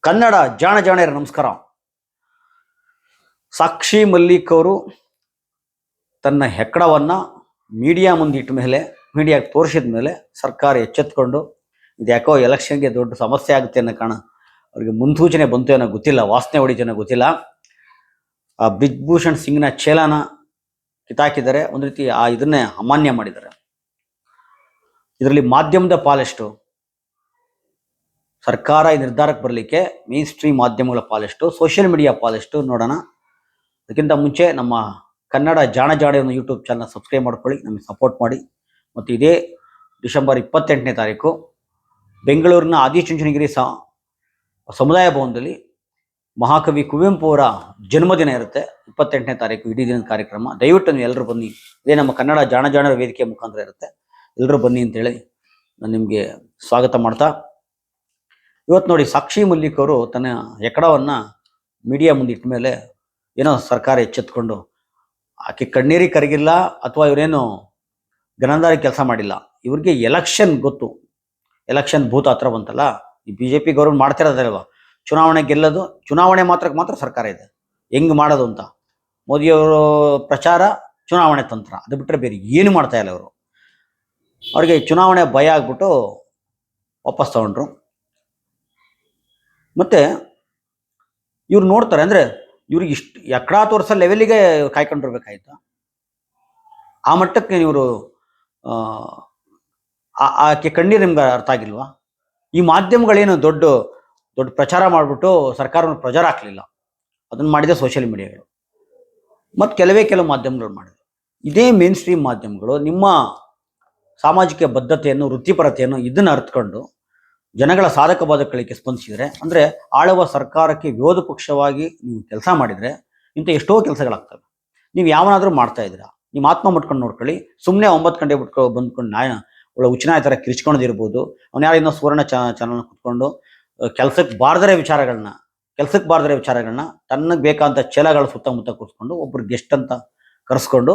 ಕನ್ನಡ ಜಾಣರ ನಮಸ್ಕಾರ. ಸಾಕ್ಷಿ ಮಲ್ಲಿಕ್ ಅವರು ತನ್ನ ಹೆಕ್ಕಡವನ್ನ ಮೀಡಿಯಾ ಮುಂದಿಟ್ಟ ಮೇಲೆ, ಮೀಡಿಯಾಗೆ ತೋರಿಸಿದ ಮೇಲೆ ಸರ್ಕಾರ ಎಚ್ಚೆತ್ಕೊಂಡು ಇದ್ಯಾಕೋ ಎಲೆಕ್ಷನ್ಗೆ ದೊಡ್ಡ ಸಮಸ್ಯೆ ಆಗುತ್ತೆ ಅನ್ನೋ ಕಾರಣ ಅವರಿಗೆ ಮುನ್ಸೂಚನೆ ಬಂತು ಏನೋ ಗೊತ್ತಿಲ್ಲ, ವಾಸನೆ ಹೊಡಿತೇನೋ ಗೊತ್ತಿಲ್ಲ. ಆ ಬ್ರಿಜ್ಭೂಷಣ್ ಸಿಂಗ್ನ ಚೇಲನ ಕಿತ್ತಾಕಿದ್ದಾರೆ, ಒಂದು ರೀತಿ ಇದನ್ನೇ ಅಮಾನ್ಯ ಮಾಡಿದ್ದಾರೆ. ಇದರಲ್ಲಿ ಮಾಧ್ಯಮದ ಪಾಲೆಷ್ಟು, ಸರ್ಕಾರ ಈ ನಿರ್ಧಾರಕ್ಕೆ ಬರಲಿಕ್ಕೆ ಮೇನ್ ಸ್ಟ್ರೀಮ್ ಮಾಧ್ಯಮಗಳ ಪಾಲೆಷ್ಟು, ಸೋಷಿಯಲ್ ಮೀಡಿಯಾ ಪಾಲೆಷ್ಟು ನೋಡೋಣ. ಅದಕ್ಕಿಂತ ಮುಂಚೆ ನಮ್ಮ ಕನ್ನಡ ಜಾಣ ಒಂದು ಯೂಟ್ಯೂಬ್ ಚಾನಲ್ ಸಬ್ಸ್ಕ್ರೈಬ್ ಮಾಡ್ಕೊಳ್ಳಿ, ನಮಗೆ ಸಪೋರ್ಟ್ ಮಾಡಿ. ಮತ್ತು ಇದೇ ಡಿಸೆಂಬರ್ 28ನೇ ತಾರೀಕು ಬೆಂಗಳೂರಿನ ಆದಿಚುಂಚನಗಿರಿ ಸಮುದಾಯ ಭವನದಲ್ಲಿ ಮಹಾಕವಿ ಕುವೆಂಪು ಅವರ ಜನ್ಮದಿನ ಇರುತ್ತೆ. 28ನೇ ತಾರೀಕು ಇಡೀ ದಿನದ ಕಾರ್ಯಕ್ರಮ. ದಯವಿಟ್ಟು ನೀವು ಎಲ್ಲರೂ ಬನ್ನಿ. ಇದೇ ನಮ್ಮ ಕನ್ನಡ ಜಾಣರ ವೇದಿಕೆ ಮುಖಾಂತರ ಇರುತ್ತೆ. ಎಲ್ಲರೂ ಬನ್ನಿ ಅಂತೇಳಿ ನಾನು ನಿಮಗೆ ಸ್ವಾಗತ ಮಾಡ್ತಾ, ಇವತ್ತು ನೋಡಿ, ಸಾಕ್ಷಿ ಮಲ್ಲಿಕ್ ಅವರು ತನ್ನ ಎಕ್ಕಡವನ್ನು ಮೀಡಿಯಾ ಮುಂದಿಟ್ಟ ಮೇಲೆ ಏನೋ ಸರ್ಕಾರ ಎಚ್ಚೆತ್ಕೊಂಡು, ಆಕೆ ಕಣ್ಣೀರಿಗೆ ಕರಗಿಲ್ಲ ಅಥವಾ ಇವರೇನು ಗನಂದಾರಿ ಕೆಲಸ ಮಾಡಿಲ್ಲ, ಇವ್ರಿಗೆ ಎಲೆಕ್ಷನ್ ಗೊತ್ತು. ಎಲೆಕ್ಷನ್ ಭೂತ ಹತ್ರ ಬಂತಲ್ಲ, ಈ BJP ಗೌರ್ಮೆಂಟ್ ಮಾಡ್ತಿರೋದಲ್ವ, ಚುನಾವಣೆ ಗೆಲ್ಲೋದು, ಚುನಾವಣೆ ಮಾತ್ರಕ್ಕೆ ಸರ್ಕಾರ ಇದೆ, ಹೆಂಗೆ ಮಾಡೋದು ಅಂತ. ಮೋದಿಯವರು ಪ್ರಚಾರ, ಚುನಾವಣೆ ತಂತ್ರ, ಅದು ಬಿಟ್ಟರೆ ಬೇರೆ ಏನು ಮಾಡ್ತಾ ಇಲ್ಲ ಅವರು. ಅವ್ರಿಗೆ ಚುನಾವಣೆ ಭಯ ಆಗ್ಬಿಟ್ಟು ವಾಪಸ್ ತಗೊಂಡ್ರು. ಮತ್ತೆ ಇವ್ರು ನೋಡ್ತಾರೆ ಅಂದರೆ ಇವ್ರಿಗೆ ಇಷ್ಟು ಎಕ್ಕಡ ತೋರಿಸೋ ಲೆವೆಲಿಗೆ ಕಾಯ್ಕೊಂಡಿರ್ಬೇಕಾಯ್ತು. ಆ ಮಟ್ಟಕ್ಕೆ ಇವರು ಆಕೆ ಕಣ್ಣೀರು ನಿಮ್ಗೆ ಅರ್ಥ ಆಗಿಲ್ವಾ? ಈ ಮಾಧ್ಯಮಗಳೇನು ದೊಡ್ಡ ದೊಡ್ಡ ಪ್ರಚಾರ ಮಾಡಿಬಿಟ್ಟು ಸರ್ಕಾರವನ್ನು ಪ್ರಚಾರ ಹಾಕಲಿಲ್ಲ, ಅದನ್ನು ಮಾಡಿದೆ ಸೋಷಿಯಲ್ ಮೀಡಿಯಾಗಳು ಮತ್ತು ಕೆಲವು ಮಾಧ್ಯಮಗಳು ಮಾಡಿದೆ. ಇದೇ ಮೇನ್ ಸ್ಟ್ರೀಮ್ ಮಾಧ್ಯಮಗಳು ನಿಮ್ಮ ಸಾಮಾಜಿಕ ಬದ್ಧತೆಯನ್ನು, ವೃತ್ತಿಪರತೆಯನ್ನು ಇದನ್ನು ಅರ್ಥಕೊಂಡು ಜನಗಳ ಸಾಧಕ ಬಾಧಕಗಳಿಗೆ ಸ್ಪಂದಿಸಿದರೆ, ಅಂದರೆ ಆಳುವ ಸರ್ಕಾರಕ್ಕೆ ವಿರೋಧ ಪಕ್ಷವಾಗಿ ನೀವು ಕೆಲಸ ಮಾಡಿದರೆ ಇಂಥ ಎಷ್ಟೋ ಕೆಲಸಗಳಾಗ್ತವೆ. ನೀವು ಯಾವನಾದರೂ ಮಾಡ್ತಾ ಇದ್ದೀರಾ, ನಿಮ್ಮ ಆತ್ಮ ಮುಟ್ಕೊಂಡು ನೋಡ್ಕೊಳ್ಳಿ. ಸುಮ್ಮನೆ 9 ಗಂಟೆ ಬಂದ್ಕೊಂಡು ಒಳ್ಳೆ ಉಚ್ಚನಾಯ ಥರ ಕಿರ್ಚ್ಕೊಂಡಿರ್ಬೋದು. ಅವ್ನು ಯಾರು ಇನ್ನೂ ಸುವರ್ಣ ಚಾನಲ್ನ ಕುತ್ಕೊಂಡು ಕೆಲಸಕ್ಕೆ ಬಾರ್ದರೆ ವಿಚಾರಗಳನ್ನ ತನ್ನಗೆ ಬೇಕಾದಂಥ ಛಲಗಳ ಸುತ್ತಮುತ್ತ ಕೂರಿಸ್ಕೊಂಡು ಒಬ್ಬರು ಗೆಸ್ಟ್ ಅಂತ ಕರೆಸ್ಕೊಂಡು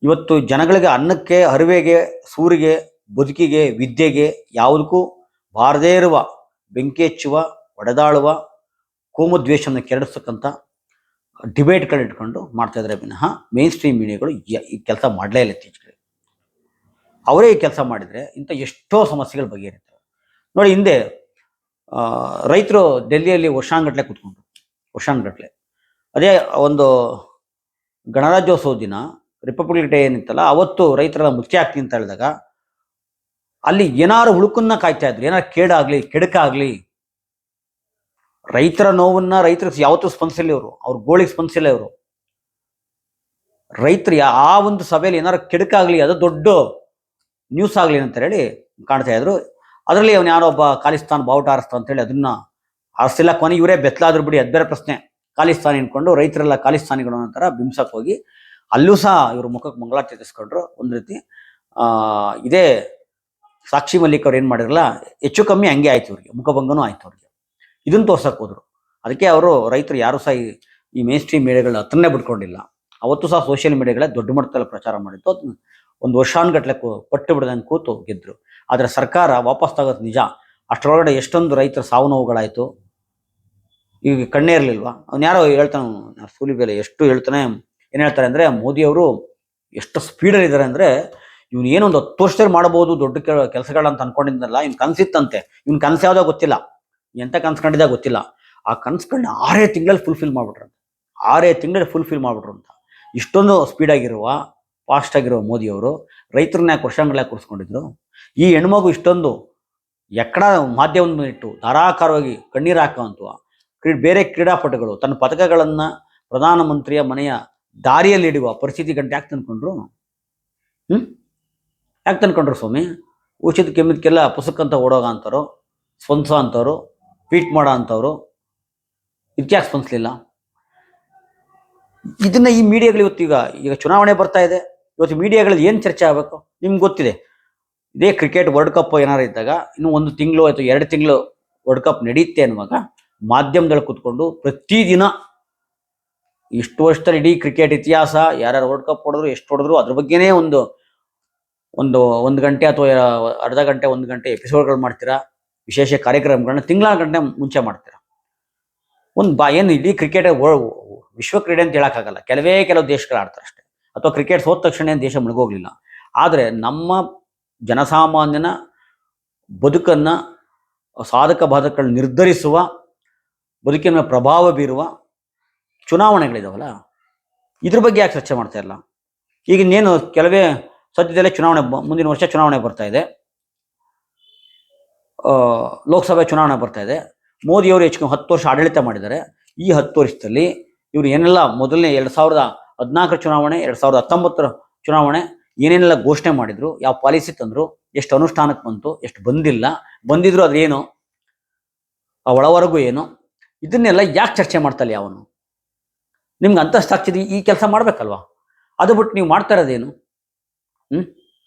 ಇವತ್ತು ಜನಗಳಿಗೆ ಅನ್ನಕ್ಕೆ, ಅರಿವೆಗೆ, ಸೂರಿಗೆ, ಬದುಕಿಗೆ, ವಿದ್ಯೆಗೆ ಯಾವುದಕ್ಕೂ ಬಾರದೇ ಇರುವ, ಬೆಂಕಿ ಹಚ್ಚುವ, ಒಡೆದಾಳುವ, ಕೋಮುದ್ವೇಷವನ್ನು ಕೆರಡಿಸ್ತಕ್ಕಂಥ ಡಿಬೇಟ್ಗಳಿಟ್ಕೊಂಡು ಮಾಡ್ತಾ ಇದ್ದಾರೆ ವಿನಃ ಮೇನ್ ಸ್ಟ್ರೀಮ್ ಮೀಡಿಯಾಗಳು ಈ ಕೆಲಸ ಮಾಡಲೇ ಇಲ್ಲ. ಇತ್ತೀಚೆಗೆ ಅವರೇ ಈ ಕೆಲಸ ಮಾಡಿದರೆ ಇಂಥ ಎಷ್ಟೋ ಸಮಸ್ಯೆಗಳು ಬಗೆಹರಿತವೆ. ನೋಡಿ, ಹಿಂದೆ ರೈತರು ಡೆಲ್ಲಿಯಲ್ಲಿ ವರ್ಷಾನುಗಟ್ಟಲೆ ಕೂತ್ಕೊಂಡ್ರು. ಅದೇ ಒಂದು ಗಣರಾಜ್ಯೋತ್ಸವ ದಿನ, ರಿಪಬ್ಲಿಕ್ ಡೇ ಏನಿತ್ತಲ್ಲ, ಅವತ್ತು ರೈತರ ಮುಖ್ಯ ಆಗ್ತೀನಿ ಅಂತ ಹೇಳಿದಾಗ ಅಲ್ಲಿ ಏನಾರು ಹುಳುಕನ್ನ ಕಾಯ್ತಾ ಇದ್ರು, ಏನಾರು ಕೆಡಕಾಗ್ಲಿ. ರೈತರ ನೋವನ್ನ ರೈತರಿಗೆ ಯಾವತ್ತೂ ಸ್ಪಂದಿಸಿಲ್ಲ ಇವರು, ಅವ್ರ ಗೋಳಿಗೆ ಸ್ಪಂದಿಸಿಲ್ಲ ಇವರು. ರೈತರು ಆ ಒಂದು ಸಭೆಯಲ್ಲಿ ಏನಾರು ಕೆಡಕಾಗ್ಲಿ, ಅದು ದೊಡ್ಡ ನ್ಯೂಸ್ ಆಗಲಿ ಅಂತ ಹೇಳಿ ಕಾಣ್ತಾ ಇದ್ರು. ಅದರಲ್ಲಿ ಅವನು ಯಾರೊಬ್ಬ ಖಾಲಿಸ್ತಾನ್ ಬಾವುಟ ಆರಿಸ್ತಾ ಅಂತೇಳಿ ಅದನ್ನ ಆರಿಸಿಲ್ಲ. ಕೊನೆ ಇವರೇ ಬೆತ್ತಲಾದ್ರು ಬಿಡಿ, ಅದು ಬೇರೆ ಪ್ರಶ್ನೆ. ಖಾಲಿಸ್ತಾನ್ ಇನ್ಕೊಂಡು ರೈತರೆಲ್ಲ ಖಾಲಿಸ್ತಾನಿಗಳು ನಂತರ ಬಿಂಸಕ್ಕೆ ಹೋಗಿ ಅಲ್ಲೂ ಸಹ ಇವರು ಮುಖಕ್ಕೆ ಮಂಗಳಾರತಿ ತೆಗೆಸ್ಕೊಂಡ್ರು. ಒಂದು ರೀತಿ ಇದೇ ಸಾಕ್ಷಿ ಮಲ್ಲಿಕ್ ಅವ್ರು ಏನು ಮಾಡಿರಲ್ಲ, ಹೆಚ್ಚು ಕಮ್ಮಿ ಹಂಗೆ ಆಯ್ತು, ಇವ್ರಿಗೆ ಮುಖಭಂಗನೂ ಆಯ್ತು ಅವ್ರಿಗೆ. ಇದನ್ನು ತೋರ್ಸಕ್ಕೆ ಹೋದ್ರು. ಅದಕ್ಕೆ ಅವರು ರೈತರು ಯಾರು ಸಹ ಈ ಮೇನ್ ಸ್ಟ್ರೀಮ್ ಮೀಡಿಯಾಗಳನ್ನ ಹತ್ರನೇ ಬಿಟ್ಕೊಂಡಿಲ್ಲ. ಅವತ್ತು ಸಹ ಸೋಷಿಯಲ್ ಮೀಡಿಯಾಗಳೇ ದೊಡ್ಡ ಮಟ್ಟದಲ್ಲಿ ಪ್ರಚಾರ ಮಾಡಿತ್ತು. ಅದನ್ನ ಒಂದು ವರ್ಷಾನುಗಟ್ಟಲೆ ಪಟ್ಟು ಬಿಡದಂಗೆ ಕೂತು ಗೆದ್ರು. ಆದರೆ ಸರ್ಕಾರ ವಾಪಸ್ ತಗೋದು ನಿಜ. ಅಷ್ಟರೊಳಗಡೆ ಎಷ್ಟೊಂದು ರೈತರ ಸಾವು ನೋವುಗಳಾಯಿತು. ಈಗ ಕಣ್ಣೇ ಇರಲಿಲ್ವಾ? ಅವ್ನು ಯಾರೋ ಹೇಳ್ತಾನೆ, ಸೂಲಿ ಬೆಲೆ ಎಷ್ಟು ಹೇಳ್ತಾನೆ. ಏನು ಹೇಳ್ತಾರೆ ಅಂದರೆ, ಮೋದಿಯವರು ಎಷ್ಟು ಸ್ಪೀಡಲ್ಲಿ ಇದ್ದಾರೆ ಅಂದರೆ, ಇವ್ನು ಏನೊಂದು 10 ವರ್ಷದಲ್ಲಿ ಮಾಡಬಹುದು ದೊಡ್ಡ ಕೆಲಸಗಳಂತ ಅನ್ಕೊಂಡಿದ್ದಲ್ಲ, ಇವ್ನು ಕನಸಿತ್ತಂತೆ. ಇವ್ನು ಕನಸು ಯಾವುದೋ ಗೊತ್ತಿಲ್ಲ, ಎಂತ ಕನ್ಸ್ಕೊಂಡಿದ್ದ ಗೊತ್ತಿಲ್ಲ. ಆ ಕನ್ಸ್ಗಳನ್ನ 6 ತಿಂಗಳಲ್ಲಿ ಫುಲ್ಫಿಲ್ ಮಾಡ್ಬಿಟ್ರು ಅಂತ. ಇಷ್ಟೊಂದು ಸ್ಪೀಡಾಗಿರುವ, ಫಾಸ್ಟ್ ಆಗಿರುವ ಮೋದಿಯವರು ರೈತರನ್ನ ಯಾಕೆ ವರ್ಷಗಳ ಕೂರಿಸ್ಕೊಂಡಿದ್ರು? ಈ ಹೆಣ್ಮಗು ಇಷ್ಟೊಂದು ಎಕ್ಕಡ ಮಾಧ್ಯಮವನ್ನು ಇಟ್ಟು ಧಾರಾಕಾರವಾಗಿ ಕಣ್ಣೀರು ಹಾಕುವಂಥ ಬೇರೆ ಕ್ರೀಡಾಪಟುಗಳು ತನ್ನ ಪದಕಗಳನ್ನು ಪ್ರಧಾನಮಂತ್ರಿಯ ಮನೆಯ ದಾರಿಯಲ್ಲಿ ಇಡುವ ಪರಿಸ್ಥಿತಿ ಗಂಟೆ ಯಾಕೆ ತಂದ್ಕೊಂಡ್ರು ಸ್ವಾಮಿ? ಉಚಿತ ಕೆಮ್ಮಿದಕ್ಕೆಲ್ಲ ಪುಸ್ತಕಂತ ಓಡೋಗ ಅಂತವ್ರು, ಸ್ಪಂದಿಸೋ ಅಂಥವ್ರು, ಟ್ವೀಟ್ ಮಾಡೋ ಅಂಥವ್ರು, ಇದಕ್ಯಾಕೆ ಸ್ಪಂದಿಸಲಿಲ್ಲ? ಇದನ್ನ ಈ ಮೀಡಿಯಾಗಳು ಈಗ ಚುನಾವಣೆ ಬರ್ತಾ ಇದೆ. ಇವತ್ತು ಮೀಡಿಯಾಗಳಲ್ಲಿ ಏನು ಚರ್ಚೆ ಆಗಬೇಕು ನಿಮ್ಗೆ ಗೊತ್ತಿದೆ. ಇದೇ ಕ್ರಿಕೆಟ್ ವರ್ಲ್ಡ್ ಕಪ್ ಏನಾರು ಇದ್ದಾಗ, ಇನ್ನು 1 ತಿಂಗಳು ಅಥವಾ 2 ತಿಂಗಳು ವರ್ಲ್ಡ್ ಕಪ್ ನಡೆಯುತ್ತೆ ಅನ್ನುವಾಗ ಮಾಧ್ಯಮದಲ್ಲಿ ಕೂತ್ಕೊಂಡು ಪ್ರತಿದಿನ ಇಷ್ಟು ವರ್ಷದಲ್ಲಿ ಇಡೀ ಕ್ರಿಕೆಟ್ ಇತಿಹಾಸ ಯಾರ್ಯಾರು ವರ್ಲ್ಡ್ ಕಪ್ ಹೊಡೆದ್ರು, ಎಷ್ಟು ಹೊಡೆದ್ರು, ಅದ್ರ ಬಗ್ಗೆನೇ ಒಂದು ಗಂಟೆ ಅಥವಾ ಅರ್ಧ ಗಂಟೆ 1 ಗಂಟೆ ಎಪಿಸೋಡ್ಗಳು ಮಾಡ್ತೀರಾ. ವಿಶೇಷ ಕಾರ್ಯಕ್ರಮಗಳನ್ನ ತಿಂಗಳ ಗಂಟೆ ಮುಂಚೆ ಮಾಡ್ತೀರಾ. ಏನು ಇಡೀ ಕ್ರಿಕೆಟ್ ವಿಶ್ವ ಕ್ರೀಡೆ ಅಂತ ಹೇಳೋಕ್ಕಾಗಲ್ಲ, ಕೆಲವು ದೇಶಗಳು ಆಡ್ತಾರೆ ಅಷ್ಟೇ, ಅಥವಾ ಕ್ರಿಕೆಟ್ ಸೋತ ತಕ್ಷಣ ದೇಶ ಮುಳುಗೋಗ್ಲಿಲ್ಲ. ಆದರೆ ನಮ್ಮ ಜನಸಾಮಾನ್ಯನ ಬದುಕನ್ನು, ಸಾಧಕ ಬಾಧಕಗಳನ್ನ ನಿರ್ಧರಿಸುವ, ಬದುಕಿನ ಪ್ರಭಾವ ಬೀರುವ ಚುನಾವಣೆಗಳಿದಾವಲ್ಲ, ಇದ್ರ ಬಗ್ಗೆ ಯಾಕೆ ಚರ್ಚೆ ಮಾಡ್ತಾ ಇಲ್ಲ? ಈಗ ಇನ್ನೇನು ಕೆಲವೇ ಸದ್ಯದಲ್ಲೇ ಚುನಾವಣೆ, ಮುಂದಿನ ವರ್ಷ ಚುನಾವಣೆ ಬರ್ತಾ ಇದೆ, ಲೋಕಸಭೆ ಚುನಾವಣೆ ಬರ್ತಾ ಇದೆ. ಮೋದಿಯವರು ಹೆಚ್ಚು 10 ವರ್ಷ ಆಡಳಿತ ಮಾಡಿದ್ದಾರೆ. ಈ 10 ವರ್ಷದಲ್ಲಿ ಇವರು ಏನೆಲ್ಲ ಮೊದಲನೇ 2014 ಚುನಾವಣೆ, 2019 ಚುನಾವಣೆ ಏನೇನೆಲ್ಲ ಘೋಷಣೆ ಮಾಡಿದ್ರು, ಯಾವ ಪಾಲಿಸಿ ತಂದರು, ಎಷ್ಟು ಅನುಷ್ಠಾನಕ್ಕೆ ಬಂತು, ಎಷ್ಟು ಬಂದಿದ್ರು ಅದೇನು, ಆ ಒಳವರೆಗೂ ಏನು, ಇದನ್ನೆಲ್ಲ ಯಾಕೆ ಚರ್ಚೆ ಮಾಡ್ತಲ್ಲ ಯಾವನು? ನಿಮ್ಗೆ ಅಂತಸ್ತಾಗ್ತಿದೆ, ಈ ಕೆಲಸ ಮಾಡಬೇಕಲ್ವಾ? ಅದು ಬಿಟ್ಟು ನೀವು ಮಾಡ್ತಾ ಇರೋದೇನು?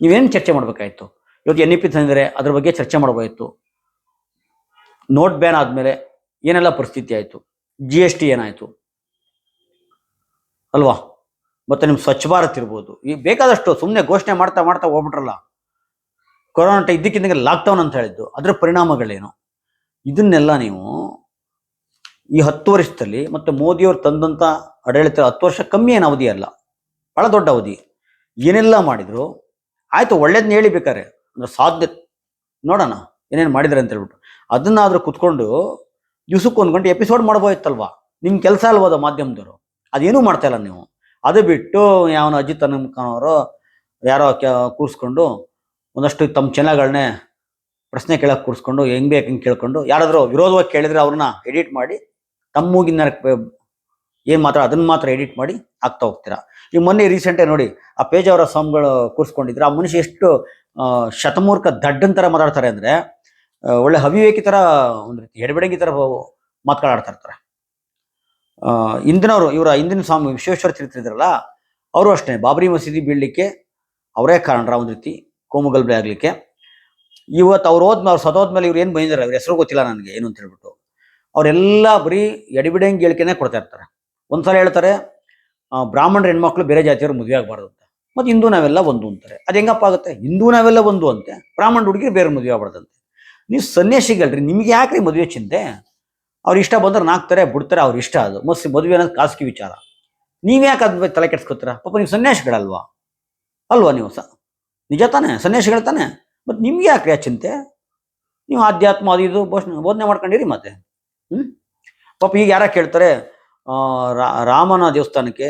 ನೀವೇನು ಚರ್ಚೆ ಮಾಡಬೇಕಾಯ್ತು? ಇವತ್ತು NEP ತಂದರೆ ಅದ್ರ ಬಗ್ಗೆ ಚರ್ಚೆ ಮಾಡಬೇಕಾಯಿತು. ನೋಟ್ ಬ್ಯಾನ್ ಆದಮೇಲೆ ಏನೆಲ್ಲ ಪರಿಸ್ಥಿತಿ ಆಯಿತು, GST ಏನಾಯಿತು ಅಲ್ವಾ? ಮತ್ತು ನಿಮ್ಮ ಸ್ವಚ್ಛ ಭಾರತ್ ಇರ್ಬೋದು, ಈ ಬೇಕಾದಷ್ಟು ಸುಮ್ಮನೆ ಘೋಷಣೆ ಮಾಡ್ತಾ ಹೋಗ್ಬಿಟ್ರಲ್ಲ. ಕೊರೋನಾ ಇದ್ದಕ್ಕಿದ್ದಂಗೆ ಲಾಕ್ಡೌನ್ ಅಂತ ಹೇಳಿದ್ದು, ಅದರ ಪರಿಣಾಮಗಳೇನು? ಇದನ್ನೆಲ್ಲ ನೀವು ಈ 10 ವರ್ಷದಲ್ಲಿ, ಮತ್ತು ಮೋದಿಯವರು ತಂದಂಥ ಆಡಳಿತ 10 ವರ್ಷ ಕಮ್ಮಿ ಏನು ಅವಧಿ ಅಲ್ಲ, ಭಾಳ ದೊಡ್ಡ ಅವಧಿ. ಏನೆಲ್ಲ ಮಾಡಿದ್ರು ಆಯಿತು, ಒಳ್ಳೇದನ್ನ ಹೇಳಿ ಬೇಕಾರೆ, ಅಂದರೆ ಸಾಧ್ಯ ನೋಡೋಣ ಏನೇನು ಮಾಡಿದ್ದಾರೆ ಅಂತ ಹೇಳ್ಬಿಟ್ಟು, ಅದನ್ನಾದರೂ ಕುತ್ಕೊಂಡು ದಿವ್ಸಕ್ಕೆ 1 ಗಂಟೆ ಎಪಿಸೋಡ್ ಮಾಡ್ಬೋಯಿತ್ತಲ್ವಾ? ನಿಮ್ಮ ಕೆಲಸ ಅಲ್ವದು ಮಾಧ್ಯಮದವರು, ಅದೇನೂ ಮಾಡ್ತಾ ಇಲ್ಲ ನೀವು. ಅದು ಬಿಟ್ಟು ಯಾವನ ಅಜಿತ್ ಹನುಮಕ್ಕನವರು ಯಾರೋ ಕೂರಿಸ್ಕೊಂಡು ಒಂದಷ್ಟು ತಮ್ಮ ಚಾನಲ್ಗಳನ್ನೇ ಪ್ರಶ್ನೆ ಕೇಳೋಕೆ ಕೂರಿಸ್ಕೊಂಡು ಹೆಂಗೆ ಬೇಕು ಹಿಂಗೆ ಕೇಳ್ಕೊಂಡು, ಯಾರಾದರೂ ವಿರೋಧವಾಗಿ ಕೇಳಿದರೆ ಅವ್ರನ್ನ ಎಡಿಟ್ ಮಾಡಿ ತಮ್ಮ ಮೂಗಿನ ಏನು ಮಾತ್ರ ಅದನ್ನು ಮಾತ್ರ ಎಡಿಟ್ ಮಾಡಿ ಹಾಕ್ತಾ ಹೋಗ್ತೀರಾ. ಈಗ ಮೊನ್ನೆ ರೀಸೆಂಟೇ ನೋಡಿ, ಆ ಪೇಜಾವರ ಸ್ವಾಮಿಗಳು ಕೂರಿಸ್ಕೊಂಡಿದ್ರು. ಆ ಮನುಷ್ಯ ಎಷ್ಟು ಶತಮೂರ್ಖ ದಡ್ಡನ್ ಥರ ಮಾತಾಡ್ತಾರೆ ಅಂದರೆ, ಒಳ್ಳೆ ಅವಿವೇಕಿ ಥರ, ಒಂದು ರೀತಿ ಎಡಬೆಡಂಗಿ ಥರ ಮಾತುಗಳಾಡ್ತಾ ಇರ್ತಾರೆ. ಹಿಂದಿನ ಸ್ವಾಮಿ ವಿಶ್ವೇಶ್ವರ ತೀರ್ಥ ಇದ್ರಲ್ಲ, ಅವರು ಅಷ್ಟೇ ಬಾಬರಿ ಮಸೀದಿ ಬೀಳಲಿಕ್ಕೆ ಅವರೇ ಕಾರಣರ, ಒಂದು ರೀತಿ ಕೋಮುಗಲಭೆ ಆಗಲಿಕ್ಕೆ. ಇವತ್ತು ಅವ್ರು ಸದೋದ್ಮೇಲೆ ಇವ್ರು ಏನು ಬಂದಿದ್ದಾರೆ, ಅವ್ರ ಹೆಸರು ಗೊತ್ತಿಲ್ಲ ನನಗೆ ಏನು ಅಂತ ಹೇಳ್ಬಿಟ್ಟು, ಅವರೆಲ್ಲ ಬರೀ ಎಡಬಿಡಂಗಿ ಹೇಳಿಕೆನೇ ಕೊಡ್ತಾ ಇರ್ತಾರೆ. ಒಂದ್ಸಲ ಹೇಳ್ತಾರೆ ಬ್ರಾಹ್ಮಣರ ಹೆಣ್ಮಕ್ಳು ಬೇರೆ ಜಾತಿಯವರು ಮದುವೆ ಆಗಬಾರ್ದು ಅಂತ, ಮತ್ತು ಹಿಂದೂ ನಾವೆಲ್ಲ ಒಂದು ಅಂತಾರೆ. ಅದು ಹೆಂಗಪ್ಪ ಆಗುತ್ತೆ? ಹಿಂದೂ ನಾವೆಲ್ಲ ಒಂದು ಅಂತೆ, ಬ್ರಾಹ್ಮಣ ಹುಡುಗಿ ಬೇರೆ ಮದುವೆ ಆಗ್ಬಾರ್ದಂತೆ. ನೀವು ಸನ್ಯಾಸಿಗಳ್ರಿ, ನಿಮ್ಗೆ ಯಾಕ್ರಿ ಮದುವೆ ಚಿಂತೆ? ಅವ್ರು ಇಷ್ಟ ಬಂದ್ರೆ ನಾಕ್ತಾರೆ, ಬಿಡ್ತಾರೆ, ಅವ್ರು ಇಷ್ಟ. ಅದು ಮದುವೆ ಅನ್ನೋದು ಖಾಸಗಿ ವಿಚಾರ. ನೀವ್ಯಾಕೆ ಅದ್ರ ತಲೆ ಕೆಡ್ಸ್ಕೊತೀರ? ಪಾಪ ನೀವು ಸನ್ಯಾಸಿಗಳಲ್ವಾ ನೀವು ನಿಜ ತಾನೆ, ಸನ್ಯಾಸಿಗಳು ತಾನೆ, ಮತ್ತು ನಿಮ್ಗೆ ಯಾಕ್ರಿ ಆ ಚಿಂತೆ? ನೀವು ಆಧ್ಯಾತ್ಮ ಅದು ಇದು ಬೋಧನೆ ಮಾಡ್ಕೊಂಡಿರಿ ಮತ್ತೆ. ಪಾಪ ಈಗ ಯಾರ ಕೇಳ್ತಾರೆ, ರಾಮನ ದೇವಸ್ಥಾನಕ್ಕೆ,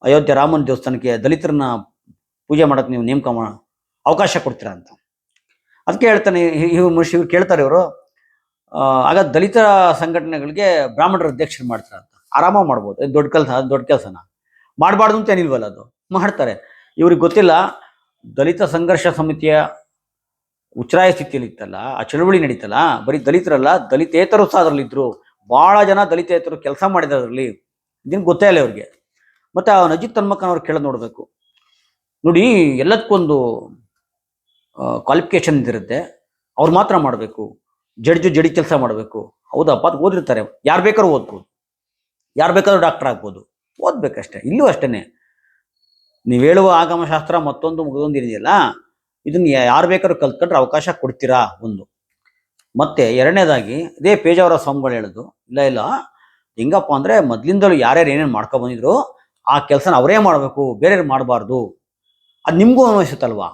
ಅಯೋಧ್ಯೆ ರಾಮನ ದೇವಸ್ಥಾನಕ್ಕೆ ದಲಿತರನ್ನ ಪೂಜೆ ಮಾಡೋಕೆ ನೀವು ಅವಕಾಶ ಕೊಡ್ತೀರಾ ಅಂತ. ಅದಕ್ಕೆ ಹೇಳ್ತಾನೆ ಇವ್ರು ಕೇಳ್ತಾರೆ, ಇವರು ಆಗ ದಲಿತ ಸಂಘಟನೆಗಳಿಗೆ ಬ್ರಾಹ್ಮಣರ ಅಧ್ಯಕ್ಷರು ಮಾಡ್ತಾರೆ ಅಂತ. ಆರಾಮಾಗಿ ಮಾಡ್ಬೋದು, ದೊಡ್ಡ ಕೆಲಸನ ಮಾಡಬಾರ್ದು ಅಂತ ಏನಿಲ್ವಲ್ಲ, ಅದು ಮಾಡ್ತಾರೆ. ಇವ್ರಿಗೆ ಗೊತ್ತಿಲ್ಲ, ದಲಿತ ಸಂಘರ್ಷ ಸಮಿತಿಯ ಉಚ್ಛ್ರಾಯ ಸ್ಥಿತಿಯಲ್ಲಿ ಇತ್ತಲ್ಲ, ಆ ಚಳುವಳಿ ನಡೀತಲ್ಲ, ಬರೀ ದಲಿತರಲ್ಲ, ದಲಿತೇತರು ಸಹ ಅದರಲ್ಲಿದ್ದರು. ಭಾಳ ಜನ ದಲಿತೇತರು ಕೆಲಸ ಮಾಡಿದ್ರಲ್ಲಿ, ಇದನ್ನು ಗೊತ್ತೇ ಇಲ್ಲ ಅವ್ರಿಗೆ. ಮತ್ತು ಅವನ ಅಜಿತ್ ಹನುಮಕ್ಕನವ್ರು ಕೇಳೋದು ನೋಡಬೇಕು ನೋಡಿ, ಎಲ್ಲದಕ್ಕೊಂದು ಕ್ವಾಲಿಫಿಕೇಶನ್ ಇದಿರುತ್ತೆ. ಅವ್ರು ಮಾತ್ರ ಮಾಡಬೇಕು, ಜಡಿ ಕೆಲಸ ಮಾಡಬೇಕು. ಹೌದಪ್ಪ, ಅದು ಓದಿರ್ತಾರೆ, ಯಾರು ಬೇಕಾದ್ರೂ ಓದ್ಬೋದು, ಯಾರು ಬೇಕಾದ್ರೂ ಡಾಕ್ಟರ್ ಆಗ್ಬೋದು, ಓದ್ಬೇಕಷ್ಟೇ. ಇಲ್ಲೂ ಅಷ್ಟೇ, ನೀವು ಹೇಳುವ ಆಗಮಶಾಸ್ತ್ರ ಮತ್ತೊಂದು ಇದೆಯಲ್ಲ, ಇದನ್ನು ಯಾರು ಬೇಕಾದ್ರೂ ಕಲ್ತ್ಕೊಂಡ್ರೆ ಅವಕಾಶ ಕೊಡ್ತೀರಾ ಒಂದು. ಮತ್ತು ಎರಡನೇದಾಗಿ ಇದೇ ಪೇಜಾವರ ಸ್ವಾಮಿಗಳು ಹೇಳೋದು, ಇಲ್ಲ ಹೆಂಗಪ್ಪ ಅಂದರೆ ಮೊದಲಿಂದಲೂ ಯಾರ್ಯಾರು ಏನೇನು ಮಾಡ್ಕೊಬಂದಿದ್ರು ಆ ಕೆಲಸನ ಅವರೇ ಮಾಡಬೇಕು, ಬೇರೆಯವ್ರು ಮಾಡಬಾರ್ದು. ಅದು ನಿಮಗೂ ಅನ್ವಯಿಸುತ್ತಲ್ವಾ?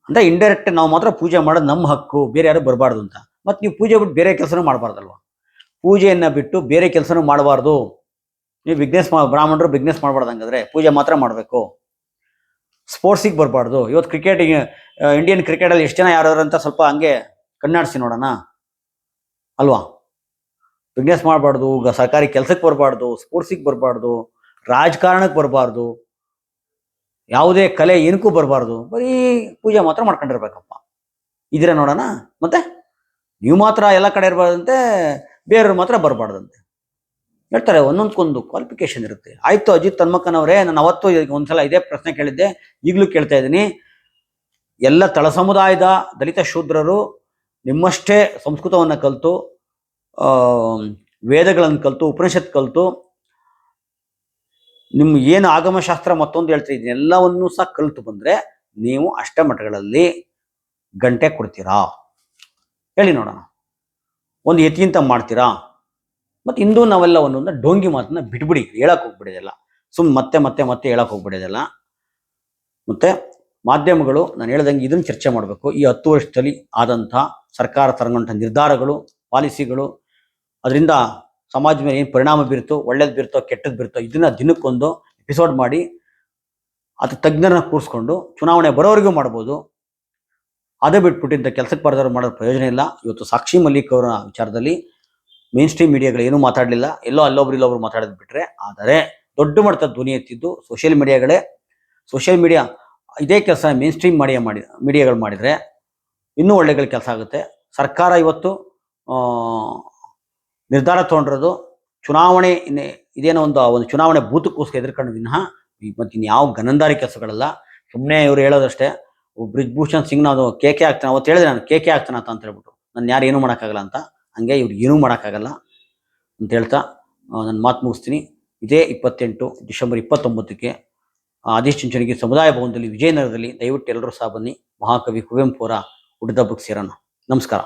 ಅಂದರೆ ಇಂಡೈರೆಕ್ಟ್ ನಾವು ಮಾತ್ರ ಪೂಜೆ ಮಾಡೋದು ನಮ್ಮ ಹಕ್ಕು, ಬೇರೆ ಯಾರು ಬರಬಾರ್ದು ಅಂತ. ಮತ್ತು ನೀವು ಪೂಜೆ ಬಿಟ್ಟು ಬೇರೆ ಕೆಲಸನೂ ಮಾಡಬಾರ್ದಲ್ವ? ಪೂಜೆಯನ್ನು ಬಿಟ್ಟು ಬೇರೆ ಕೆಲಸನೂ ಮಾಡಬಾರ್ದು. ನೀವು ಬ್ರಾಹ್ಮಣರು ಬಿಸ್ನೆಸ್ ಮಾಡಬಾರ್ದು, ಹಂಗಾದ್ರೆ ಪೂಜೆ ಮಾತ್ರ ಮಾಡಬೇಕು. ಸ್ಪೋರ್ಟ್ಸಿಗೆ ಬರಬಾರ್ದು. ಇವತ್ತು ಕ್ರಿಕೆಟಿಗೆ, ಇಂಡಿಯನ್ ಕ್ರಿಕೆಟಲ್ಲಿ ಎಷ್ಟು ಜನ ಯಾರು ಅಂತ ಸ್ವಲ್ಪ ಹಂಗೆ ಕಣ್ಣಾಡಿಸಿ ನೋಡೋಣ ಅಲ್ವಾ? ಬಿಸ್ನೆಸ್ ಮಾಡಬಾರ್ದು, ಸರ್ಕಾರಿ ಕೆಲಸಕ್ಕೆ ಬರಬಾರ್ದು, ಸ್ಪೋರ್ಟ್ಸಿಗೆ ಬರಬಾರ್ದು, ರಾಜಕಾರಣಕ್ಕೆ ಬರಬಾರ್ದು, ಯಾವುದೇ ಕಲೆ ಏನಕ್ಕೂ ಬರಬಾರ್ದು, ಬರೀ ಪೂಜೆ ಮಾತ್ರ ಮಾಡ್ಕೊಂಡಿರ್ಬೇಕಪ್ಪ. ಇದ್ರೆ ನೋಡೋಣ. ಮತ್ತೆ ನೀವು ಮಾತ್ರ ಎಲ್ಲ ಕಡೆ ಇರಬಾರ್ದಂತೆ, ಬೇರೆಯವ್ರು ಮಾತ್ರ ಬರಬಾರ್ದಂತೆ ಹೇಳ್ತಾರೆ. ಒಂದೊಂದಕ್ಕೊಂದು ಕ್ವಾಲಿಫಿಕೇಶನ್ ಇರುತ್ತೆ. ಆಯಿತು ಅಜಿತ್ ಹನುಮಕ್ಕನವರೇ, ನಾನು ಅವತ್ತು ಒಂದ್ಸಲ ಇದೇ ಪ್ರಶ್ನೆ ಕೇಳಿದ್ದೆ, ಈಗಲೂ ಕೇಳ್ತಾ ಇದ್ದೀನಿ. ಎಲ್ಲ ತಳ ಸಮುದಾಯದ ದಲಿತ ಶೂದ್ರರು ನಿಮ್ಮಷ್ಟೇ ಸಂಸ್ಕೃತವನ್ನು ಕಲಿತು, ವೇದಗಳನ್ನು ಕಲಿತು, ಉಪನಿಷತ್ ಕಲಿತು, ನಿಮ್ಮ ಏನು ಆಗಮಶಾಸ್ತ್ರ ಮತ್ತೊಂದು ಹೇಳ್ತಾ ಇದ್ದೀನಿ ಎಲ್ಲವನ್ನೂ ಸಹ ಕಲಿತು ಬಂದರೆ ನೀವು ಅಷ್ಟಮಠಗಳಲ್ಲಿ ಗಂಟೆ ಕೊಡ್ತೀರಾ? ಹೇಳಿ ನೋಡೋಣ. ಒಂದು ಯತಿಗಿಂತ ಮಾಡ್ತೀರಾ? ಮತ್ತು ಇಂದು ನಾವೆಲ್ಲ ಒಂದೊಂದು ಡೋಂಗಿ ಮಾತನ್ನ ಬಿಟ್ಬಿಡಿ, ಹೇಳಕ್ಕೆ ಹೋಗ್ಬಿಡಿದೆಲ್ಲ. ಮತ್ತೆ ಮತ್ತೆ ಮತ್ತೆ ಹೇಳಕ್ಕೆ ಹೋಗ್ಬಿಡಿದೆಲ್ಲ. ಮತ್ತು ಮಾಧ್ಯಮಗಳು ನಾನು ಹೇಳ್ದಂಗೆ ಇದನ್ನು ಚರ್ಚೆ ಮಾಡಬೇಕು. ಈ 10 ವರ್ಷದಲ್ಲಿ ಆದಂಥ ಸರ್ಕಾರ ತಗೊಂಡಂಥ ನಿರ್ಧಾರಗಳು, ಪಾಲಿಸಿಗಳು, ಅದರಿಂದ ಸಮಾಜದ ಮೇಲೆ ಏನು ಪರಿಣಾಮ ಬೀರುತ್ತೋ, ಒಳ್ಳೇದು ಬೀರುತ್ತೋ, ಕೆಟ್ಟದ್ದು ಬೀರುತ್ತೋ, ಇದನ್ನು ದಿನಕ್ಕೊಂದು ಎಪಿಸೋಡ್ ಮಾಡಿ ಅದು ತಜ್ಞರನ್ನ ಕೂರಿಸ್ಕೊಂಡು ಚುನಾವಣೆ ಬರೋವರೆಗೂ ಮಾಡ್ಬೋದು. ಅದೇ ಬಿಟ್ಬಿಟ್ಟಿದ್ದ ಕೆಲಸಕ್ಕೆ ಬರೆದವ್ರು ಮಾಡೋದು ಪ್ರಯೋಜನ ಇಲ್ಲ. ಇವತ್ತು ಸಾಕ್ಷಿ ಮಲ್ಲಿಕ್ ಅವರ ವಿಚಾರದಲ್ಲಿ ಮೇನ್ ಸ್ಟ್ರೀಮ್ ಮೀಡಿಯಾಗಳು ಏನೂ ಮಾತಾಡಲಿಲ್ಲ, ಎಲ್ಲೋ ಇಲ್ಲೊಬ್ರು ಮಾತಾಡೋದು ಬಿಟ್ಟರೆ. ಆದರೆ ದೊಡ್ಡ ಮಟ್ಟದ ಧ್ವನಿ ಎತ್ತಿದ್ದು ಸೋಷಿಯಲ್ ಮೀಡಿಯಾಗಳೇ. ಸೋಷಿಯಲ್ ಮೀಡಿಯಾ ಇದೇ ಕೆಲಸ ಮೇನ್ ಸ್ಟ್ರೀಮ್ ಮೀಡಿಯಾಗಳು ಮಾಡಿದರೆ ಇನ್ನೂ ಒಳ್ಳೆಗಳ ಕೆಲಸ ಆಗುತ್ತೆ. ಸರ್ಕಾರ ಇವತ್ತು ನಿರ್ಧಾರ ತೊಗೊಂಡಿರೋದು ಚುನಾವಣೆ ಇದೇನೋ ಒಂದು ಚುನಾವಣೆ ಬೂತಕ್ಕೋಸ್ಕರ ಎದುರ್ಕೊಂಡು ವಿನಃ ಮತ್ತು ಇನ್ಯಾವ ಗನಂದಾರಿ ಕೆಲಸಗಳಲ್ಲ. ಸುಮ್ಮನೆ ಇವರು ಹೇಳೋದಷ್ಟೇ. ಬ್ರಿಜ್ಭೂಷಣ್ ಸಿಂಗ್ ನಾವು ಕೇಕೆ ಆಗ್ತಾನೆ, ಅವತ್ತು ಹೇಳಿದೆ ನಾನು ಕೇಕೆ ಆಗ್ತಾನೆ ಅಂತ ಹೇಳ್ಬಿಟ್ಟು, ನಾನು ಯಾರು ಏನೂ ಮಾಡೋಕ್ಕಾಗಲ್ಲ ಅಂತ. ಹಂಗೆ ಇವ್ರು ಏನೂ ಮಾಡೋಕ್ಕಾಗಲ್ಲ ಅಂತ ಹೇಳ್ತಾ ನನ್ನ ಮಾತು ಮುಗಿಸ್ತೀನಿ. ಇದೇ 28 ಡಿಸೆಂಬರ್ 29ಕ್ಕೆ ಆದಿಚುಂಚನಗಿರಿ ಸಮುದಾಯ ಭವನದಲ್ಲಿ ವಿಜಯನಗರದಲ್ಲಿ ದಯವಿಟ್ಟು ಎಲ್ಲರೂ ಸಹ ಬನ್ನಿ. ಮಹಾಕವಿ ಕುವೆಂಪು ಅವರ ಹುಟ್ಟಿದಬ್ಬಕ್ಕೆ ಸೇರೋಣ. ನಮಸ್ಕಾರ.